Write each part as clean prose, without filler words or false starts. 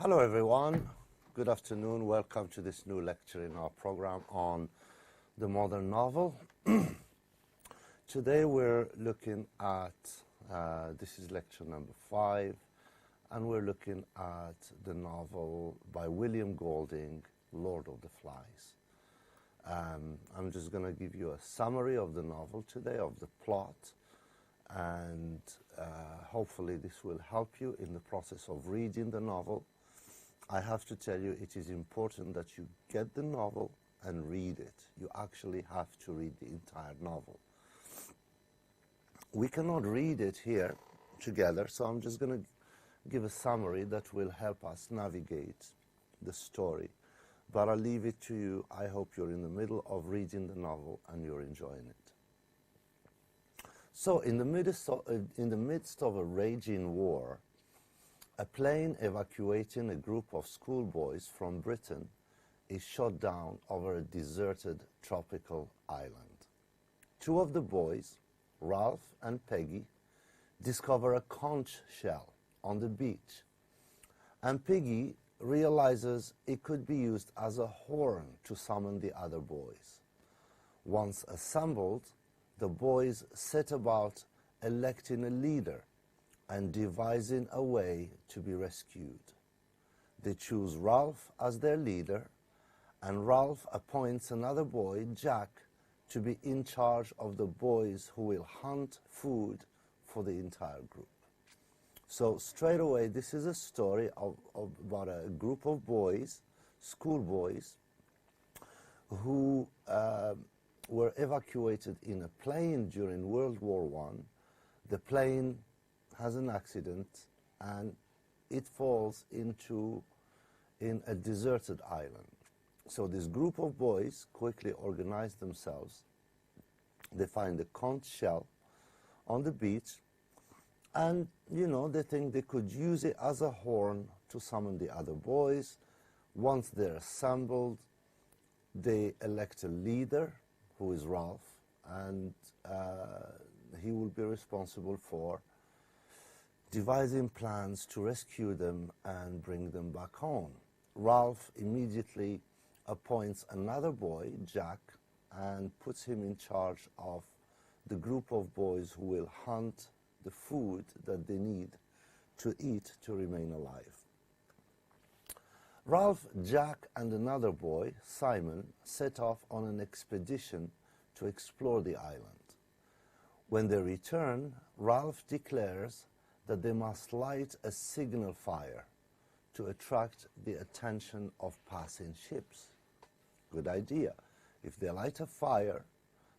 Hello everyone, good afternoon, welcome to this new lecture in our program on the modern novel. Today we're looking at, this is lecture number 5, and we're looking at the novel by William Golding, Lord of the Flies. I'm just going to give you a summary of the novel today, of the plot, and hopefully this will help you in the process of reading the novel. I have to tell you, it is important that you get the novel and read it. You actually have to read the entire novel. We cannot read it here together, so I'm just going to give a summary that will help us navigate the story. But I'll leave it to you. I hope you're in the middle of reading the novel and you're enjoying it. So in the midst of a raging war, a plane evacuating a group of schoolboys from Britain is shot down over a deserted tropical island. Two of the boys, Ralph and Peggy, discover a conch shell on the beach, and Peggy realizes it could be used as a horn to summon the other boys. Once assembled, the boys set about electing a leader and devising a way to be rescued. They choose Ralph as their leader, and Ralph appoints another boy, Jack, to be in charge of the boys who will hunt food for the entire group. So straight away, this is a story about a group of boys, schoolboys, who were evacuated in a plane during World War I. The plane has an accident and it falls in a deserted island. So this group of boys quickly organize themselves. They find a conch shell on the beach, and they think they could use it as a horn to summon the other boys. Once they're assembled, they elect a leader, who is Ralph, and he will be responsible for devising plans to rescue them and bring them back home. Ralph immediately appoints another boy, Jack, and puts him in charge of the group of boys who will hunt the food that they need to eat to remain alive. Ralph, Jack, and another boy, Simon, set off on an expedition to explore the island. When they return, Ralph declares that they must light a signal fire to attract the attention of passing ships. Good idea. If they light a fire,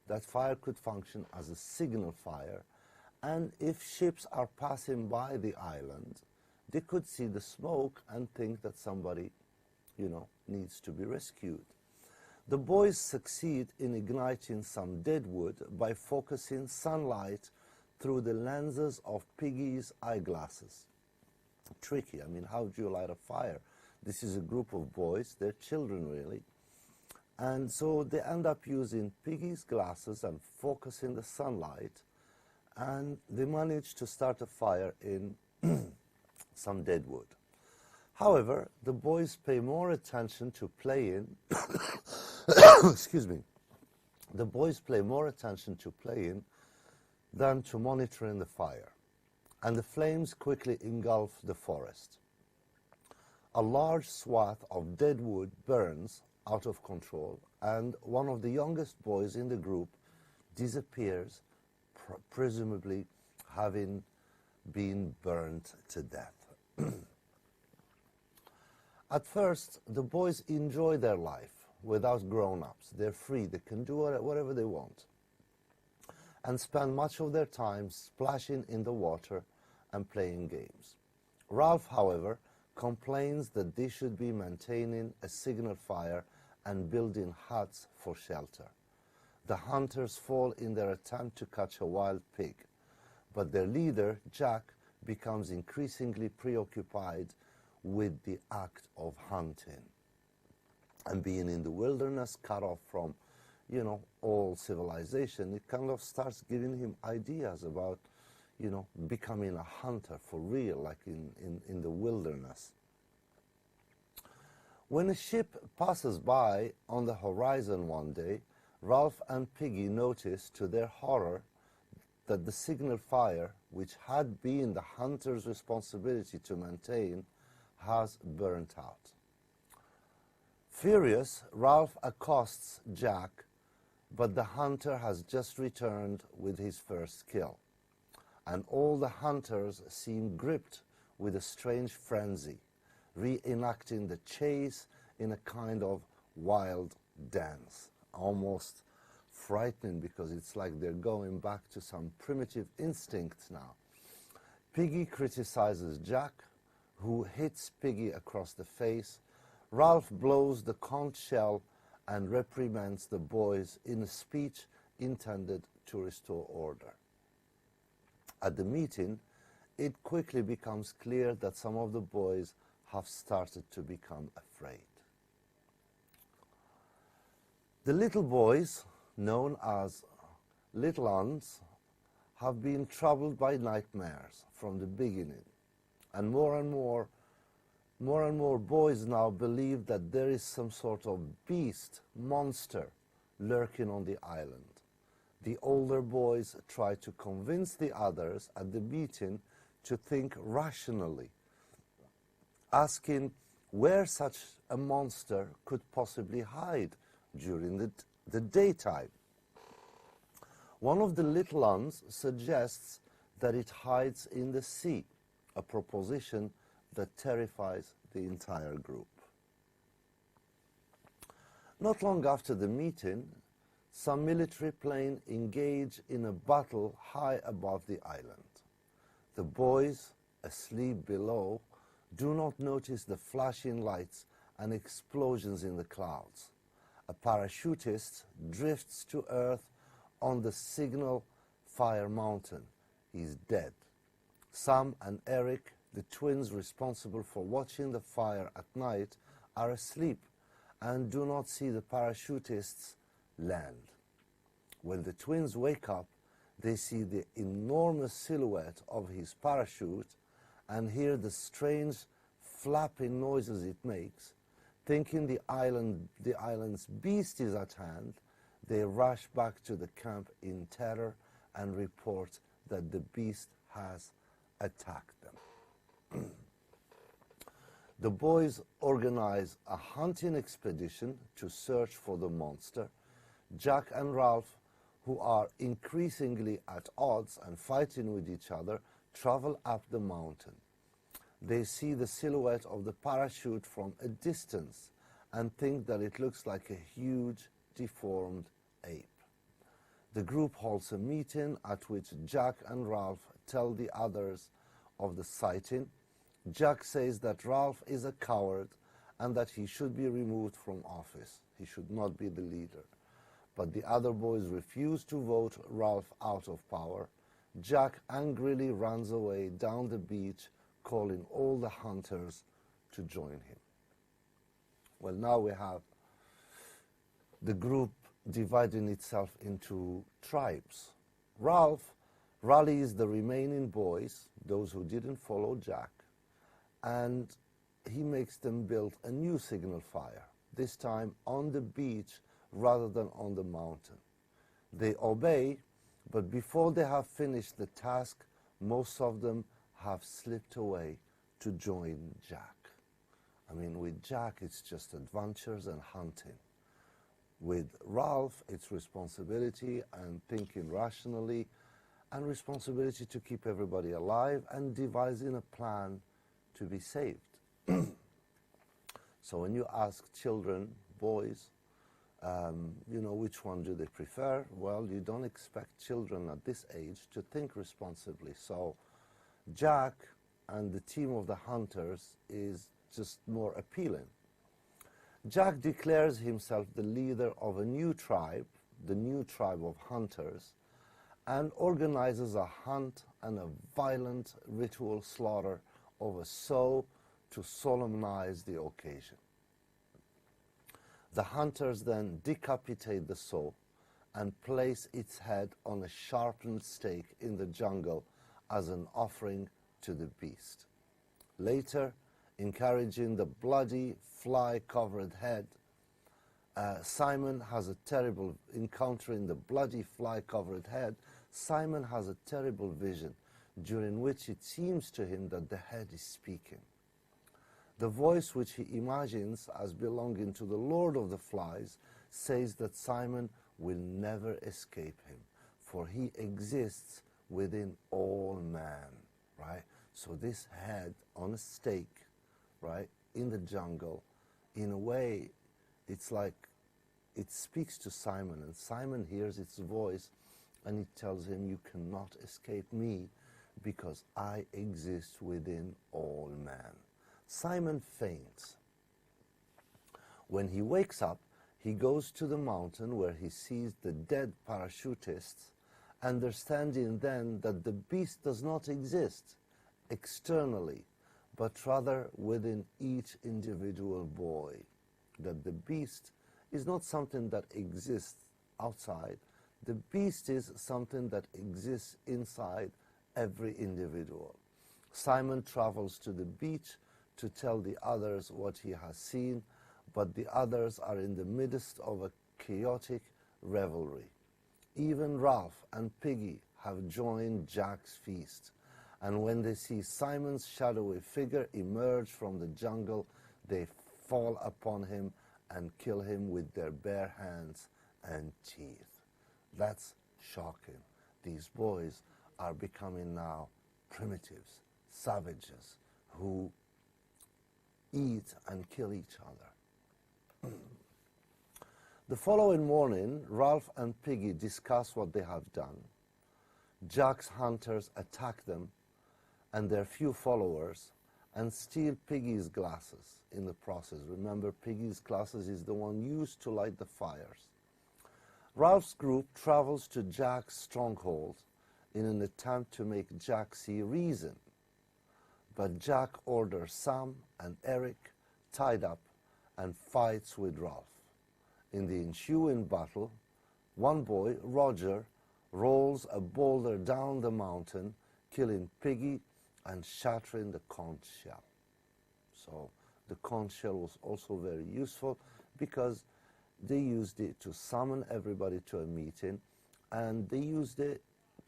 that fire could function as a signal fire, and if ships are passing by the island, they could see the smoke and think that somebody, needs to be rescued. The boys succeed in igniting some dead wood by focusing sunlight through the lenses of Peggy's eyeglasses. Tricky. How do you light a fire? This is a group of boys, they're children really. And so they end up using Peggy's glasses and focusing the sunlight, and they manage to start a fire in some dead wood. However, the boys pay more attention to playing excuse me. The boys pay more attention to playing than to monitoring the fire, and the flames quickly engulf the forest. A large swath of dead wood burns out of control, and one of the youngest boys in the group disappears, presumably having been burned to death. At first, the boys enjoy their life without grown-ups. They're free, they can do whatever they want, and spend much of their time splashing in the water and playing games. Ralph, however, complains that they should be maintaining a signal fire and building huts for shelter. The hunters fall in their attempt to catch a wild pig, but their leader, Jack, becomes increasingly preoccupied with the act of hunting. And being in the wilderness, cut off from, all civilization, it kind of starts giving him ideas about, becoming a hunter for real, like in the wilderness. When a ship passes by on the horizon one day, Ralph and Piggy notice to their horror that the signal fire, which had been the hunter's responsibility to maintain, has burnt out. Furious, Ralph accosts Jack, but the hunter has just returned with his first kill, and all the hunters seem gripped with a strange frenzy, reenacting the chase in a kind of wild dance, almost frightening because it's like they're going back to some primitive instincts now. Piggy criticizes Jack, who hits Piggy across the face. Ralph blows the conch shell and reprimands the boys in a speech intended to restore order. At the meeting, it quickly becomes clear that some of the boys have started to become afraid. The little boys, known as little uns, have been troubled by nightmares from the beginning, and more boys now believe that there is some sort of beast, monster, lurking on the island. The older boys try to convince the others at the meeting to think rationally, asking where such a monster could possibly hide during the daytime. One of the little uns suggests that it hides in the sea, a proposition that terrifies the entire group. Not long after the meeting, some military plane engage in a battle high above the island. The boys, asleep below, do not notice the flashing lights and explosions in the clouds. A parachutist drifts to earth on the signal fire mountain. He's dead. Sam and Eric, the twins responsible for watching the fire at night, are asleep and do not see the parachutists land. When the twins wake up, they see the enormous silhouette of his parachute and hear the strange flapping noises it makes. Thinking the island's beast is at hand, they rush back to the camp in terror and report that the beast has attacked them. The boys organize a hunting expedition to search for the monster. Jack and Ralph, who are increasingly at odds and fighting with each other, travel up the mountain. They see the silhouette of the parachute from a distance and think that it looks like a huge, deformed ape. The group holds a meeting at which Jack and Ralph tell the others of the sighting. Jack says that Ralph is a coward and that he should be removed from office. He should not be the leader. But the other boys refuse to vote Ralph out of power. Jack angrily runs away down the beach, calling all the hunters to join him. Well, now we have the group dividing itself into tribes. Ralph rallies the remaining boys, those who didn't follow Jack, and he makes them build a new signal fire, this time on the beach rather than on the mountain. They obey, but before they have finished the task, most of them have slipped away to join Jack. I mean, with Jack, it's just adventures and hunting. With Ralph, it's responsibility and thinking rationally, and responsibility to keep everybody alive and devising a plan to be saved. So when you ask children, boys, which one do they prefer? Well, you don't expect children at this age to think responsibly. So Jack and the team of the hunters is just more appealing. Jack declares himself the leader of a new tribe, the new tribe of hunters, and organizes a hunt and a violent ritual slaughter of a sow to solemnize the occasion. The hunters then decapitate the sow and place its head on a sharpened stake in the jungle as an offering to the beast. Later, encouraging the bloody fly-covered head. Simon has a terrible, encountering the bloody fly-covered head, Simon has a terrible vision during which it seems to him that the head is speaking. The voice which he imagines as belonging to the Lord of the Flies says that Simon will never escape him, for he exists within all man, right? So this head on a stake, right, in the jungle, in a way, it's like it speaks to Simon, and Simon hears its voice, and it tells him, you cannot escape me, because I exist within all man. Simon faints. When he wakes up, he goes to the mountain where he sees the dead parachutists, understanding then that the beast does not exist externally, but rather within each individual boy. That the beast is not something that exists outside. The beast is something that exists inside every individual. Simon travels to the beach to tell the others what he has seen, but the others are in the midst of a chaotic revelry. Even Ralph and Piggy have joined Jack's feast, and when they see Simon's shadowy figure emerge from the jungle, they fall upon him and kill him with their bare hands and teeth. That's shocking. These boys are becoming now primitives, savages, who eat and kill each other. The following morning, Ralph and Piggy discuss what they have done. Jack's hunters attack them and their few followers and steal Piggy's glasses in the process. Remember, Piggy's glasses is the one used to light the fires. Ralph's group travels to Jack's stronghold in an attempt to make Jack see reason. But Jack orders Sam and Eric tied up and fights with Ralph. In the ensuing battle, one boy, Roger, rolls a boulder down the mountain, killing Piggy and shattering the conch shell. So the conch shell was also very useful because they used it to summon everybody to a meeting, and they used it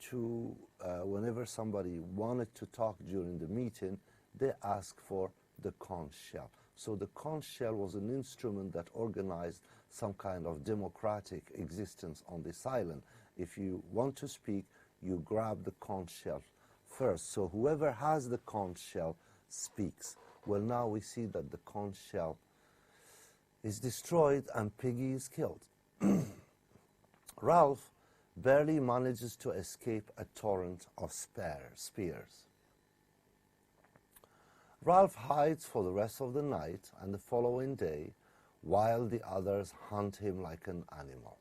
to, whenever somebody wanted to talk during the meeting, they asked for the conch shell. So the conch shell was an instrument that organized some kind of democratic existence on this island. If you want to speak, you grab the conch shell first. So whoever has the conch shell speaks. Well, now we see that the conch shell is destroyed and Piggy is killed. Ralph barely manages to escape a torrent of spears. Ralph hides for the rest of the night and the following day while the others hunt him like an animal.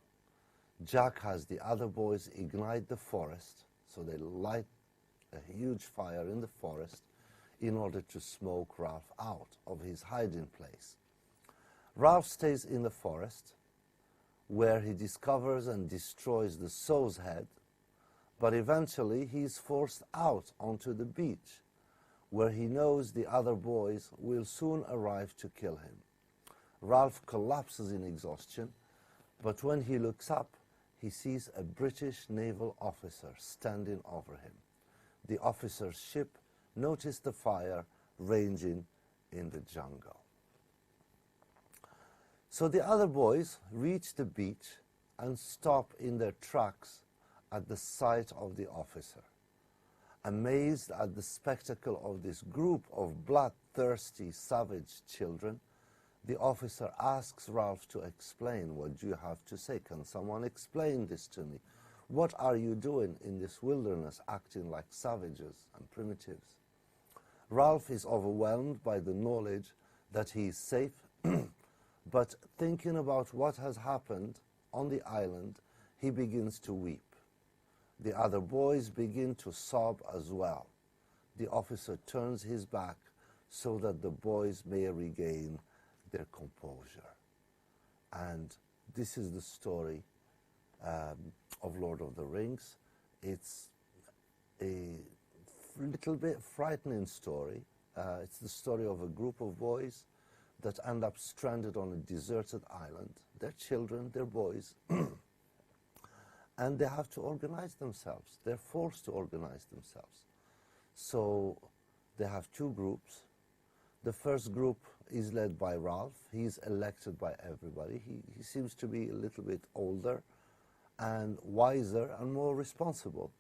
Jack has the other boys ignite the forest, so they light a huge fire in the forest in order to smoke Ralph out of his hiding place. Ralph stays in the forest, where he discovers and destroys the sow's head, but eventually he is forced out onto the beach, where he knows the other boys will soon arrive to kill him. Ralph collapses in exhaustion, but when he looks up, he sees a British naval officer standing over him. The officer's ship noticed the fire raging in the jungle. So the other boys reach the beach and stop in their tracks at the sight of the officer. Amazed at the spectacle of this group of bloodthirsty, savage children, the officer asks Ralph to explain. What do you have to say? Can someone explain this to me? What are you doing in this wilderness, acting like savages and primitives? Ralph is overwhelmed by the knowledge that he is safe, but thinking about what has happened on the island, he begins to weep. The other boys begin to sob as well. The officer turns his back so that the boys may regain their composure. And this is the story of Lord of the Rings. It's a little bit frightening story, It's the story of a group of boys that end up stranded on a deserted island. They're children, they're boys, and they have to organize themselves. They're forced to organize themselves. So they have two groups. The first group is led by Ralph. He's elected by everybody. He seems to be a little bit older and wiser and more responsible.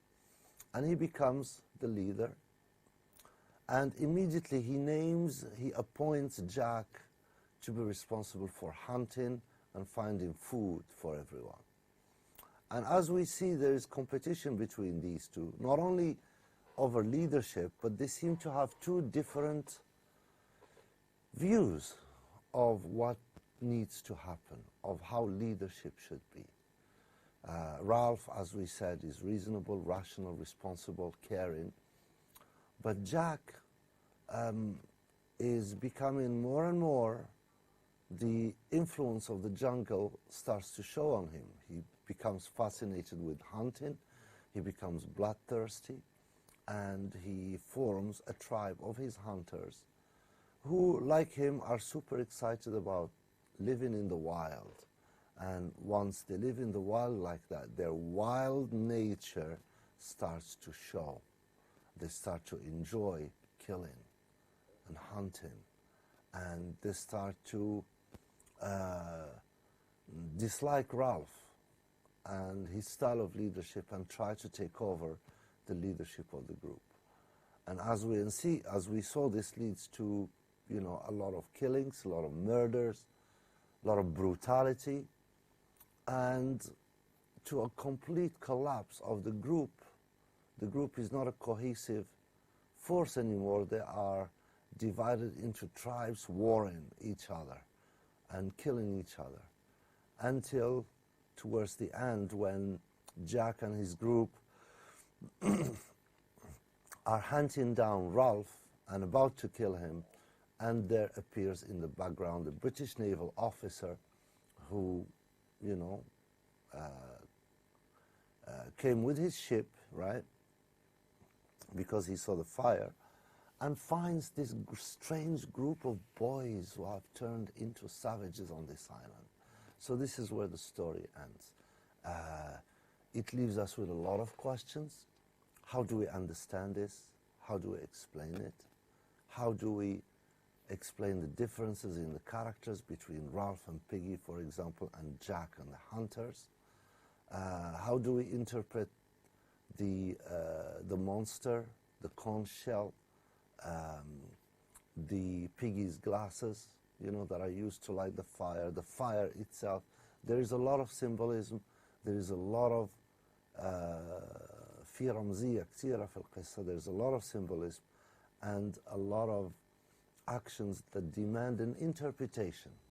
And he becomes the leader. And immediately he appoints Jack to be responsible for hunting and finding food for everyone. And as we see, there is competition between these two, not only over leadership, but they seem to have two different views of what needs to happen, of how leadership should be. Ralph, as we said, is reasonable, rational, responsible, caring. But Jack is becoming more and more, the influence of the jungle starts to show on him. He becomes fascinated with hunting, he becomes bloodthirsty, and he forms a tribe of his hunters who, like him, are super excited about living in the wild. And once they live in the wild like that, their wild nature starts to show. They start to enjoy killing and hunting, and they start to dislike Ralph and his style of leadership and try to take over the leadership of the group. And as we saw, this leads to, you know, a lot of killings, a lot of murders, a lot of brutality, and to a complete collapse of the group. The group is not a cohesive force anymore. They are divided into tribes warring each other and killing each other, until towards the end, when Jack and his group are hunting down Ralph and about to kill him, and there appears in the background a British naval officer who, you know, came with his ship, right, because he saw the fire, and finds this strange group of boys who have turned into savages on this island. So this is where the story ends. It leaves us with a lot of questions. How do we understand this? How do we explain it? How do we explain the differences in the characters between Ralph and Piggy, for example, and Jack and the hunters? How do we interpret the monster, the conch shell, the Piggy's glasses, you know, that are used to light the fire itself? There is a lot of symbolism. There is a lot of في رمزية كثيرة في القصة. There's a lot of symbolism and a lot of actions that demand an interpretation.